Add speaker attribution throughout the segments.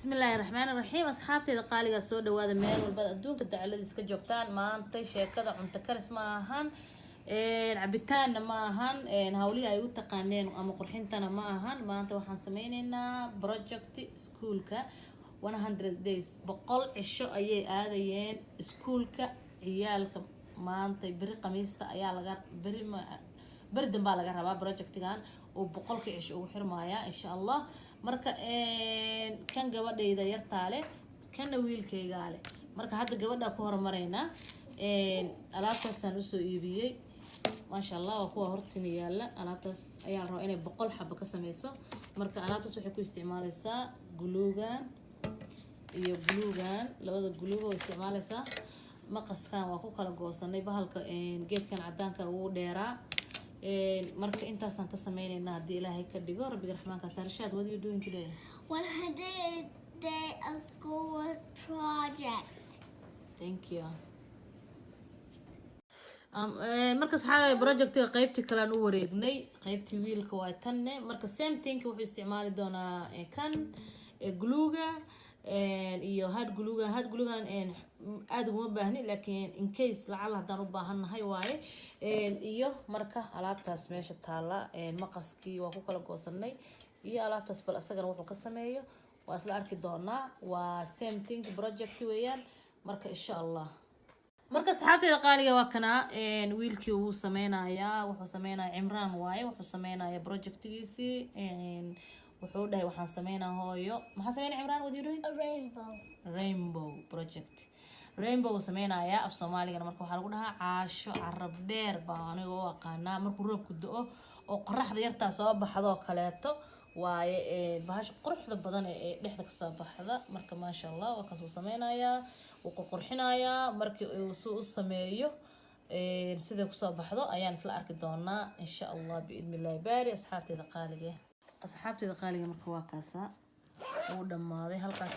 Speaker 1: بسم الله الرحمن الرحيم أصحابتي إذا قالي سودا وهذا مين والبدء دون كده على ديسك جوكتان ما أنتي شيء كذا عم تكرس معهن عبتان معهن هاولي أيو تقانين أما قرحين تنا معهن ما أنت وحن سميننا بروجكت سكول كا 100 days بقول عشو أيه آذيين سكول كا عيالك ما أنت بري قميصة عيال بري ما بردن بالغ ربا بروجكت كان وبقولك عيش وحرمايا إن شاء الله marka kan gabadhayda yartaale kana wiilkaygaale marka hadda gabadha ku hormareynaa alaabtaasaan usoo iibiyey maasha Allah waa kuwa hortin yaala alaabtaas ayaan rabaa inay 100 xabo ka sameyso marka alaabtaas waxay ku isticmaalaysaa guluugan iyo guluugan labada guluub oo isticmaalaysaa maqaskan waa ku kala goosanay bahalka geedkan cadaanka uu dheeraa marka intaasaan ka sameeynaa hadii Ilaahay ka dhigo Rabbiga Raxmaanka Sarshaad what are you doing today
Speaker 2: 100 day of schoolwork project
Speaker 1: thank you marka saxaabay projectiga qaybtii kale aan u wareegnay qaybtii wiilka waa tan marka same thing wuxuu isticmaali doonaa kan gluuga iyo hard gluugan aad uma baahni laakiin in case lacal hadaan u baahanahay waaye iyo marka alaabtaas meesha taala maqaskii waa ku kala goosanay iyo alaabtaas bal asagana wuxuu ka sameeyo waa isla arki doonaa waa same thing project weeyaan marka insha Allah marka saxaabtayda qaaliga waa kana wiilkii uu sameeynaya wuxuu sameeynaya Imraan waaye wuxuu sameeynaya projectigiisi wuxuu dhahay waxaan sameeynaa hooyo maxaa sameeynaa Imraan what are you doing
Speaker 2: a
Speaker 1: rainbow project rainbow sameeynaya af Soomaaliga marka waxa lagu dhahaa caasho carab dheer baa aniga oo aqaana markuu roobku da'o oo qorraxda yarta soo baxdo kaleeto waaye baash quruxda badan ee dhexda ka soo baxda marka ma sha Allah waa ka soo sameeynaya oo qurxinaya markii uu soo sameeyo sida ku soo baxdo ayaan isla arki doonaa insha Allah biidnillah baari asxaabtayda qaaliga marka waa kaasa uu dhamaaday halkaas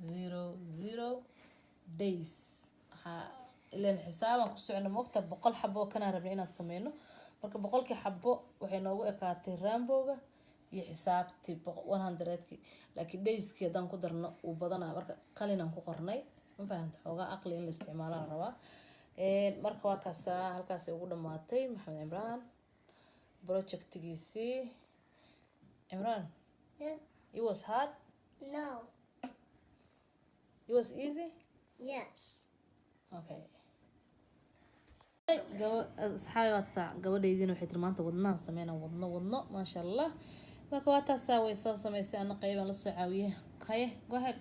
Speaker 1: 100 days ilaan xisaaban ku socno waqti 100 xabo kana rabnay inaan sameeyno marka 100 xabo waxay noogu ekaatay raambowga iyo xisaabtii 100ki laakiin dayskii hadaan ku darno uu badanaa marka qalinaan ku qornay ma fahanto xogaa aqli in la isticmaalo rabaa marka waa kaasa halkaas ugu dhamaatay Maxamed Imraan projectigiisi Imraan it was hard
Speaker 2: no
Speaker 1: it was easy
Speaker 2: yes
Speaker 1: okay asxaabta gabadhaydina waxay tilmaanta wadnaan sameeyna wadno ma sha Allah marka waa taas way soo sameysay ana qayban la soo caawiyay okay go ahead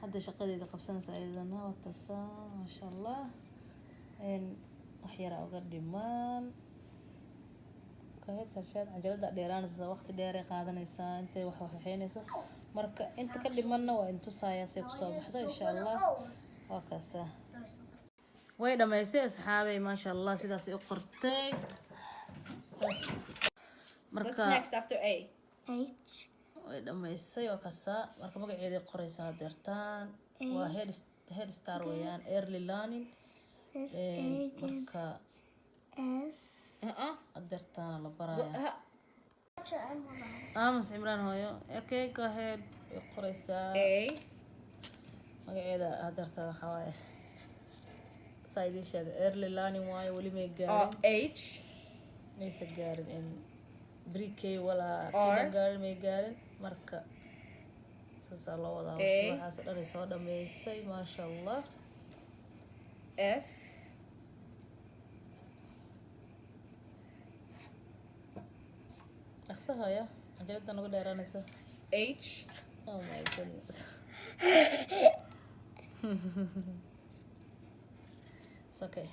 Speaker 1: hadda shaqadeeda qabsanaysa ayadana waa taas ma sha Allah wax yar uga dhiman كهيد سرشاد عجلة ديران وقت ديري قادنيسا انت وحوحينيسو marka inta ka dhimanna waa intu saayasay ku soo baxdo insha Allah waa kaasa way dhameysay asxaabay ma sha Allah sidaas u qortay
Speaker 3: marka what's next after A
Speaker 2: H
Speaker 1: way dhameysay oo kaasa marka magaceeda qoraysa deertaan waa head start weeyaan early learning marka
Speaker 2: S
Speaker 1: أدرتنا لبرايا أمس عمران هويو okay go ahead قريسة
Speaker 3: A
Speaker 1: مقعدة أدرتها حواي سايدي شغل early learning واي ولي ميقارن
Speaker 3: H
Speaker 1: ميسا قارن إن بريكي ولا
Speaker 3: R
Speaker 1: قارن ميقارن مركا ساسا الله وضعه
Speaker 3: A
Speaker 1: حاسد أري صودا ميساي ما شاء الله
Speaker 3: S
Speaker 1: أخسها يا عجلت أنا قد أرانسا
Speaker 3: H
Speaker 1: oh my goodness it's okay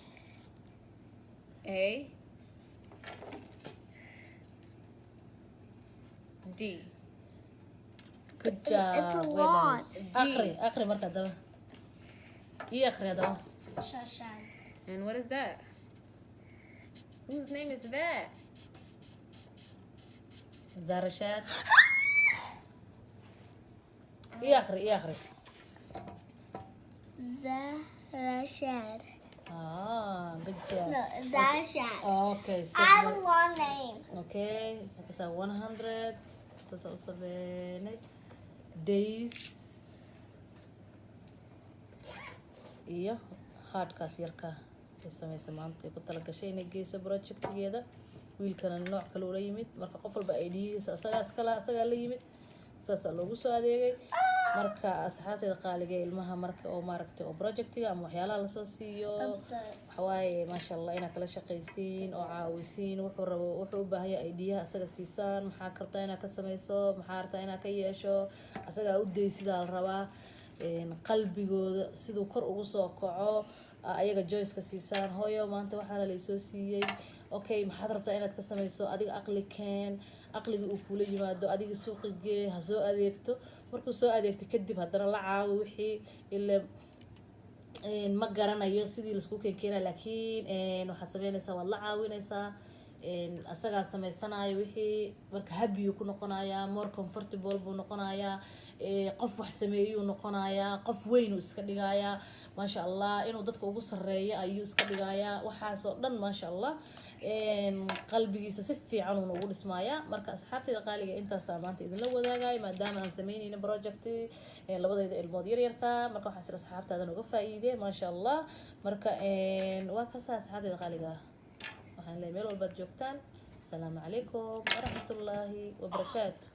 Speaker 3: A D
Speaker 1: good job
Speaker 2: it's a
Speaker 1: well
Speaker 2: lot
Speaker 1: done آخري مرة دوا إيه آخري دوا
Speaker 2: Shashan
Speaker 3: and what is that whose name is that
Speaker 1: زارشات إيه آخري
Speaker 2: Zarashad
Speaker 1: good job
Speaker 2: no Zarashad
Speaker 1: okay so
Speaker 2: I have a long name
Speaker 1: okay so 100 تسعة وسبعين days iyo hardkaas yarka ay samaysa maanta ay ku talagashay inay geyso projectigeeda. wiilkana nooc kale ula yimid, marka qof walba idhiisa asagaa la yimid, saasaa loogu soo adeegay. marka asxaabteeda qaaliga ilmaha marka oo maaragtay oo projectiga ama waxyaalaha lasoo siiyo waxawaaye maasha allah inaad kala shaqaysiin oo caawisiin, wuxuu u baahan yahay idhiyaha asaga siisaan. maxaa rabtaa inaad ka samayso, maxaa rabtaa inaad ka yeesho, asagaa u daysidaa la rabaa. qalbigooda siduu kor ugu soo kaco ayaga joyceka siisaan. hooyo maanta waxaana laysoo siiyey, okay maxaad rabtaa inaad ka samayso, adiga aqli keen, aqliga uu kula yimaado, adiga suuqi gee, ha soo adeegto. markuu soo adeegto kadib haddana la caawi wixii ile ma garanayo sidii laisku keenkeena, laakiin waxaad sameynaysaa waad la caawinaysaa. asagaa samaysanayo wixii, marka happy ku noqonayaa, more comfortable buu noqonayaa, qof wax sameeyuu noqonayaa, qof weyn uu iska dhigayaa maasha allah, inuu dadka ugu sareeyo ayuu iska dhigayaa. waxaasoo dhan maasha allah qalbigiisa si fiican uuna ugu dhismayaa. marka asxaabteeda qaaliga intaasaa maanta idinla wadaagay maadaama aan sameynayna project labadayda ilmood yaryarka. marka waxaa sir asxaabtaadan uga faa'iidee maasha allah. marka waa kasaa asxaabteeda qaaliga waxaan leeyahay meel walbaad joogtaan. asalaamu calaykum waraxmatullaahi wabarakaatu.